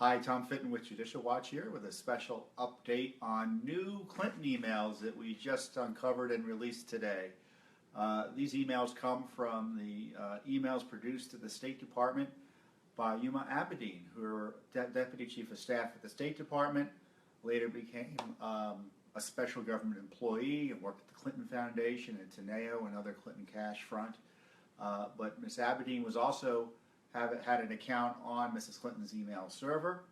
Hi, Tom Fitton with Judicial Watch here with a special update on new Clinton emails that we just uncovered and released today. These emails come from the emails produced at the State Department by Huma Abedin, who are Deputy Chief of Staff at the State Department, later became a special government employee and worked at the Clinton Foundation and Teneo and other Clinton cash front. But Ms. Abedin was also had an account on Mrs. Clinton's email server,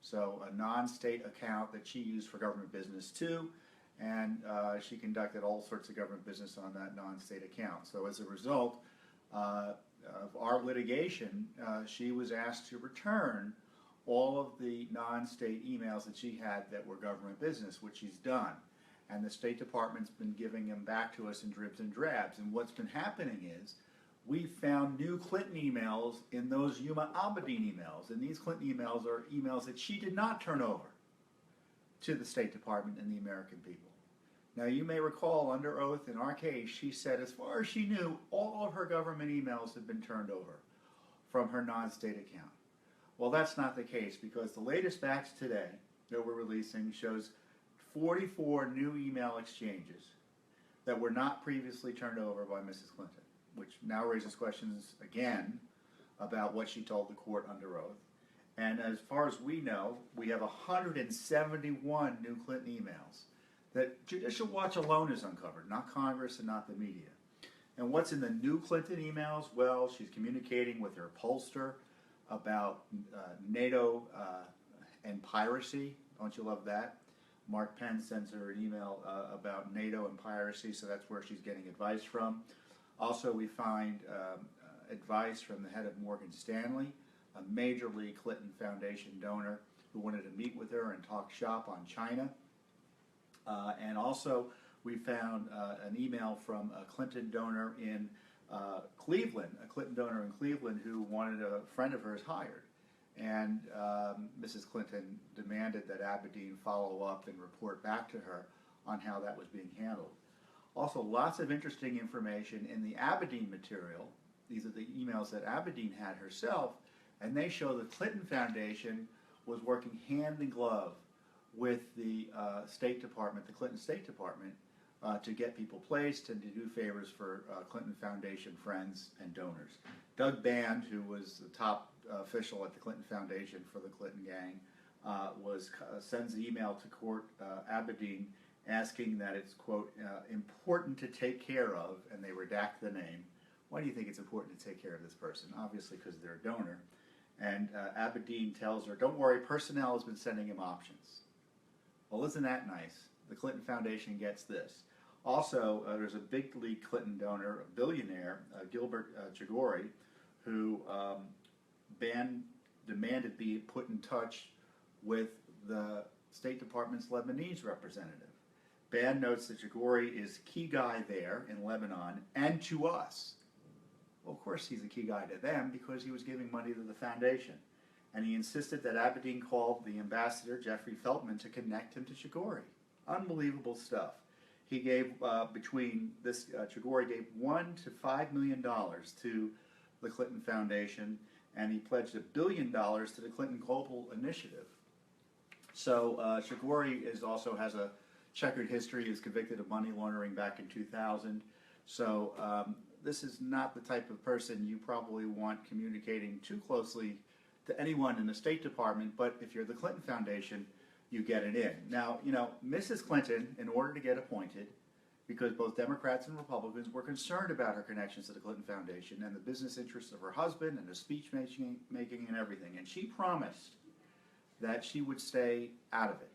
so a non-state account that she used for government business too, and she conducted all sorts of government business on that non-state account. So as a result of our litigation, she was asked to return all of the non-state emails that she had that were government business, which she's done. And the State Department's been giving them back to us in dribs and drabs. And what's been happening is we found new Clinton emails in those Huma Abedin emails. And these Clinton emails are emails that she did not turn over to the State Department and the American people. Now, you may recall under oath in our case, she said as far as she knew, all of her government emails had been turned over from her non-state account. Well, that's not the case, because the latest batch today that we're releasing shows 44 new email exchanges that were not previously turned over by Mrs. Clinton, which now raises questions again about what she told the court under oath. And as far as we know, we have 171 new Clinton emails that Judicial Watch alone has uncovered, not Congress and not the media. And what's in the new Clinton emails? Well, she's communicating with her pollster about NATO and piracy. Don't you love that? Mark Penn sends her an email about NATO and piracy, so that's where she's getting advice from. Also, we find advice from the head of Morgan Stanley, a major league Clinton Foundation donor who wanted to meet with her and talk shop on China. And also, we found an email from a Clinton donor in Cleveland, a Clinton donor in Cleveland who wanted a friend of hers hired. And Mrs. Clinton demanded that Abedin follow up and report back to her on how that was being handled. Also, lots of interesting information in the Abedin material. These are the emails that Abedin had herself, and they show the Clinton Foundation was working hand in glove with the State Department, the Clinton State Department, to get people placed and to do favors for Clinton Foundation friends and donors. Doug Band, who was the top official at the Clinton Foundation for the Clinton gang, sends an email to court Abedin asking that it's, quote, important to take care of, and they redact the name. Why do you think it's important to take care of this person? Obviously because they're a donor. And Abedin tells her, don't worry, personnel has been sending him options. Well, isn't that nice? The Clinton Foundation gets this. Also, there's a big league Clinton donor, a billionaire, Gilbert Chagoury, who Band demanded be put in touch with the State Department's Lebanese representative. Band notes that Chagoury is a key guy there in Lebanon and to us. Well, of course he's a key guy to them because he was giving money to the foundation. And he insisted that Abedin called the ambassador, Jeffrey Feltman, to connect him to Chagoury. Unbelievable stuff. He gave, Chagoury gave $1 to $5 million to the Clinton Foundation, and he pledged $1 billion to the Clinton Global Initiative. So Chagoury also has a checkered history. He was convicted of money laundering back in 2000. So this is not the type of person you probably want communicating too closely to anyone in the State Department, but if you're the Clinton Foundation, you get it in. Now, you know, Mrs. Clinton, in order to get appointed, because both Democrats and Republicans were concerned about her connections to the Clinton Foundation and the business interests of her husband and the speech making and everything, and she promised that she would stay out of it.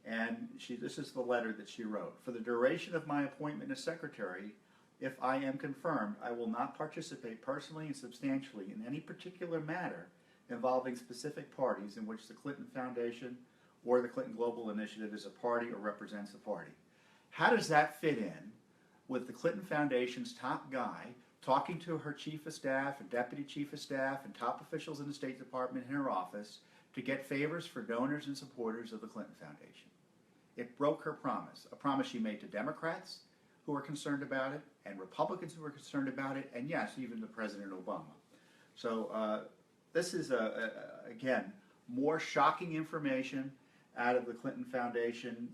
And this is the letter that she wrote. For the duration of my appointment as secretary, if I am confirmed, I will not participate personally and substantially in any particular matter involving specific parties in which the Clinton Foundation or the Clinton Global Initiative is a party or represents a party. How does that fit in with the Clinton Foundation's top guy talking to her chief of staff and deputy chief of staff and top officials in the State Department in her office to get favors for donors and supporters of the Clinton Foundation? It broke her promise, a promise she made to Democrats who were concerned about it and Republicans who were concerned about it, and yes, even to President Obama. So this is, again, more shocking information out of the Clinton Foundation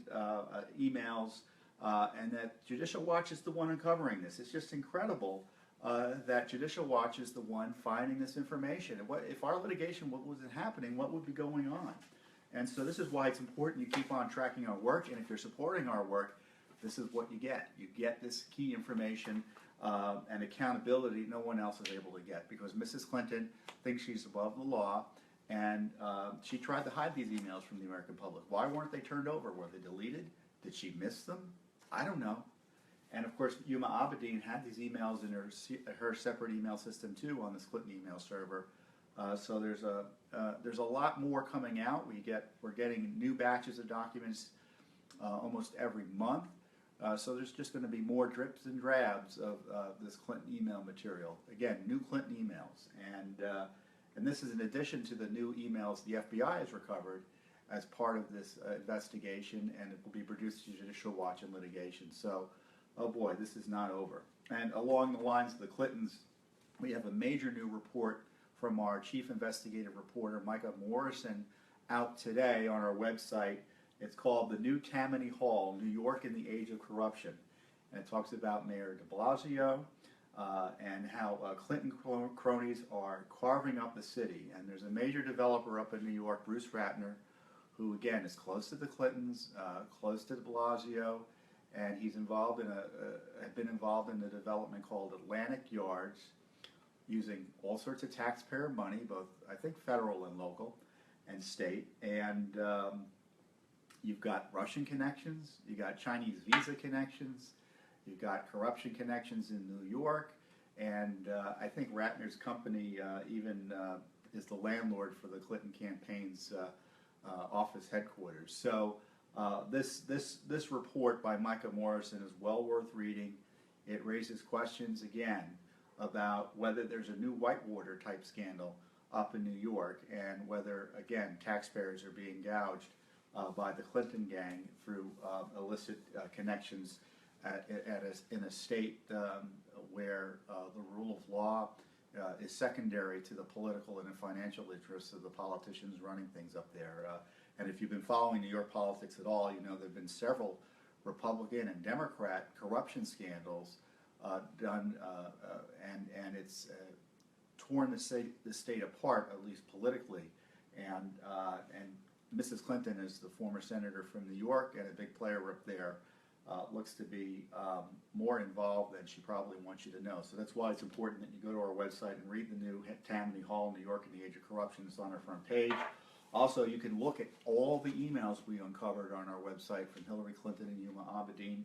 emails, and that Judicial Watch is the one uncovering this. It's just incredible that Judicial Watch is the one finding this information. And if our litigation wasn't happening, what would be going on? And so this is why it's important you keep on tracking our work, and if you're supporting our work, this is what you get. You get this key information and accountability no one else is able to get, because Mrs. Clinton thinks she's above the law, and she tried to hide these emails from the American public. Why weren't they turned over? Were they deleted? Did she miss them? I don't know. And of course, Yuma Abedin had these emails in her separate email system too on this Clinton email server. So there's a lot more coming out. We're getting new batches of documents almost every month. So there's just going to be more drips and drabs of this Clinton email material. Again, new Clinton emails, and this is in addition to the new emails the FBI has recovered as part of this investigation, and it will be produced to Judicial Watch and litigation. So, oh boy, this is not over. And along the lines of the Clintons, we have a major new report from our chief investigative reporter, Micah Morrison, out today on our website. It's called The New Tammany Hall, New York in the Age of Corruption. And it talks about Mayor de Blasio and how Clinton cronies are carving up the city. And there's a major developer up in New York, Bruce Ratner, who again is close to the Clintons, close to de Blasio, and he's involved in had been involved in the development called Atlantic Yards, using all sorts of taxpayer money, both I think federal and local and state. And you've got Russian connections, you got Chinese visa connections, you've got corruption connections in New York, and I think Ratner's company even is the landlord for the Clinton campaign's office headquarters. So this report by Micah Morrison is well worth reading. It raises questions again about whether there's a new Whitewater type scandal up in New York, and whether again taxpayers are being gouged by the Clinton gang through illicit connections in a state where the rule of law is secondary to the political and financial interests of the politicians running things up there. And if you've been following New York politics at all, you know there have been several Republican and Democrat corruption scandals done, and it's torn the state apart, at least politically. And Mrs. Clinton is the former senator from New York and a big player up there. Looks to be more involved than she probably wants you to know. So that's why it's important that you go to our website and read the new Tammany Hall, New York in the Age of Corruption. It's on our front page. Also, you can look at all the emails we uncovered on our website from Hillary Clinton and Yuma Abedin.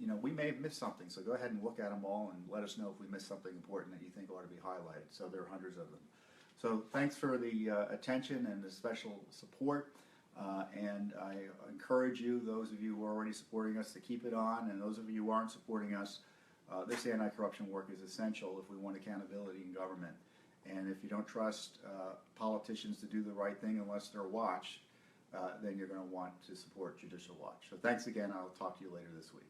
You know, we may have missed something, so go ahead and look at them all and let us know if we missed something important that you think ought to be highlighted. So there are hundreds of them. So thanks for the attention and the special support. And I encourage you, those of you who are already supporting us, to keep it on, and those of you who aren't supporting us, this anti-corruption work is essential if we want accountability in government. And if you don't trust politicians to do the right thing unless they're watched, then you're going to want to support Judicial Watch. So thanks again. I'll talk to you later this week.